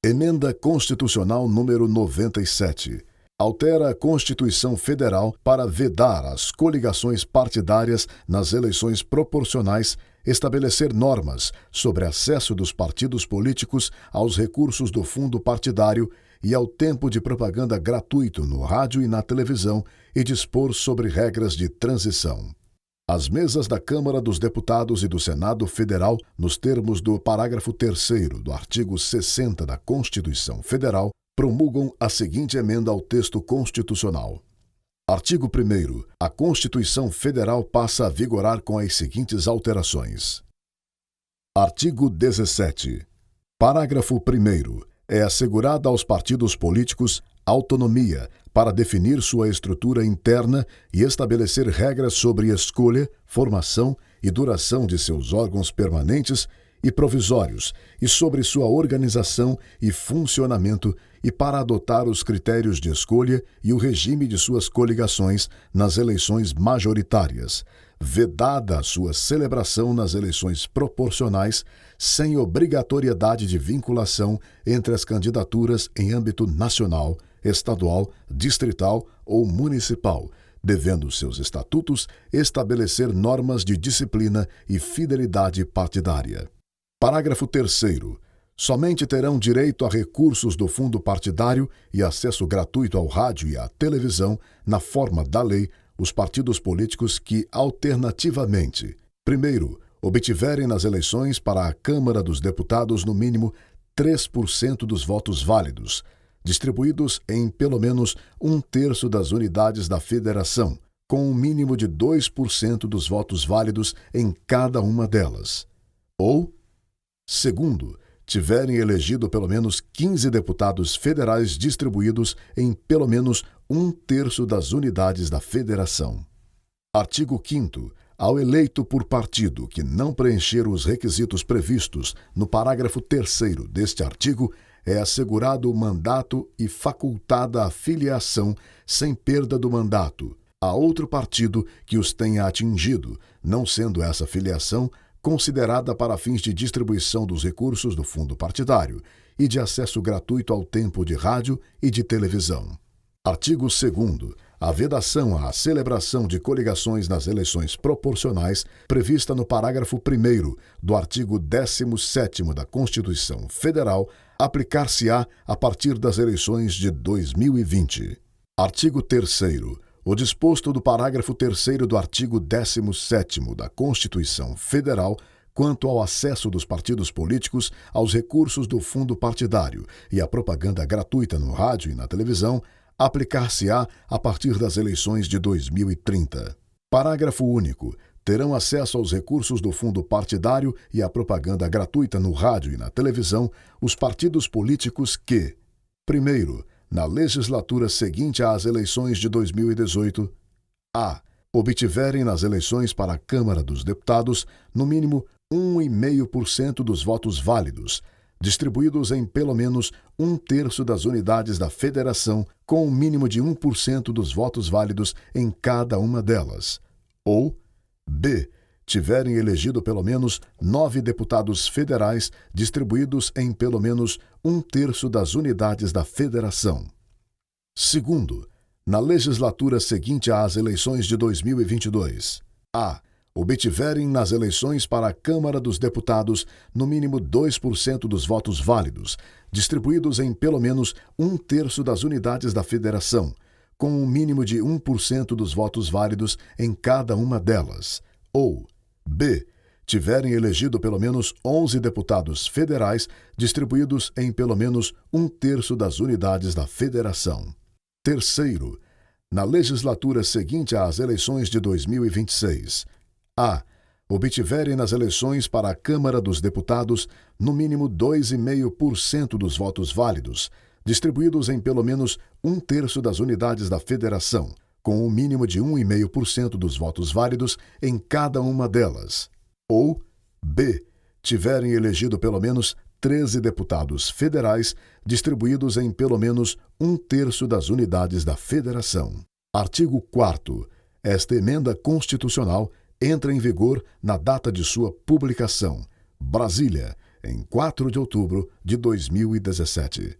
Emenda Constitucional número 97. Altera a Constituição Federal para vedar as coligações partidárias nas eleições proporcionais, estabelecer normas sobre acesso dos partidos políticos aos recursos do fundo partidário e ao tempo de propaganda gratuito no rádio e na televisão e dispor sobre regras de transição. As mesas da Câmara dos Deputados e do Senado Federal, nos termos do parágrafo 3º do artigo 60 da Constituição Federal, promulgam a seguinte emenda ao texto constitucional. Artigo 1º. A Constituição Federal passa a vigorar com as seguintes alterações. Artigo 17. Parágrafo 1º. É assegurada aos partidos políticos autonomia para definir sua estrutura interna e estabelecer regras sobre escolha, formação e duração de seus órgãos permanentes e provisórios e sobre sua organização e funcionamento e para adotar os critérios de escolha e o regime de suas coligações nas eleições majoritárias, vedada a sua celebração nas eleições proporcionais, sem obrigatoriedade de vinculação entre as candidaturas em âmbito nacional, estadual, distrital ou municipal, devendo seus estatutos estabelecer normas de disciplina e fidelidade partidária. Parágrafo 3º. Somente terão direito a recursos do fundo partidário e acesso gratuito ao rádio e à televisão, na forma da lei, os partidos políticos que, alternativamente, primeiro, obtiverem nas eleições para a Câmara dos Deputados no mínimo 3% dos votos válidos, distribuídos em pelo menos 1/3 das unidades da federação, com um mínimo de 2% dos votos válidos em cada uma delas. Ou, segundo, tiverem elegido pelo menos 15 deputados federais distribuídos em pelo menos 1/3 das unidades da federação. Artigo 5º. Ao eleito por partido que não preencher os requisitos previstos no parágrafo 3º deste artigo, é assegurado o mandato e facultada a filiação, sem perda do mandato, a outro partido que os tenha atingido, não sendo essa filiação considerada para fins de distribuição dos recursos do fundo partidário e de acesso gratuito ao tempo de rádio e de televisão. Artigo 2º. A vedação à celebração de coligações nas eleições proporcionais, prevista no parágrafo 1º do artigo 17º da Constituição Federal, aplicar-se-á a partir das eleições de 2020. Artigo 3º. O disposto do parágrafo 3º do artigo 17º da Constituição Federal, quanto ao acesso dos partidos políticos aos recursos do fundo partidário e à propaganda gratuita no rádio e na televisão, aplicar-se-á a partir das eleições de 2030. Parágrafo único. Terão acesso aos recursos do fundo partidário e à propaganda gratuita no rádio e na televisão os partidos políticos que, primeiro, na legislatura seguinte às eleições de 2018, a. obtiverem nas eleições para a Câmara dos Deputados, no mínimo 1,5% dos votos válidos, distribuídos em pelo menos 1/3 das unidades da federação, com um mínimo de 1% dos votos válidos em cada uma delas. Ou, b. tiverem elegido pelo menos 9 deputados federais, distribuídos em pelo menos 1/3 das unidades da federação. Segundo, na legislatura seguinte às eleições de 2022, a. obtiverem nas eleições para a Câmara dos Deputados no mínimo 2% dos votos válidos, distribuídos em pelo menos 1/3 das unidades da federação, com um mínimo de 1% dos votos válidos em cada uma delas. Ou, b. tiverem elegido pelo menos 11 deputados federais, distribuídos em pelo menos 1/3 das unidades da federação. Terceiro, na legislatura seguinte às eleições de 2026, a. obtiverem nas eleições para a Câmara dos Deputados no mínimo 2,5% dos votos válidos, distribuídos em pelo menos 1/3 das unidades da federação, com um mínimo de 1,5% dos votos válidos em cada uma delas. Ou, b. tiverem elegido pelo menos 13 deputados federais, distribuídos em pelo menos 1/3 das unidades da federação. Artigo 4º. Esta emenda constitucional entra em vigor na data de sua publicação. Brasília, em 4 de outubro de 2017.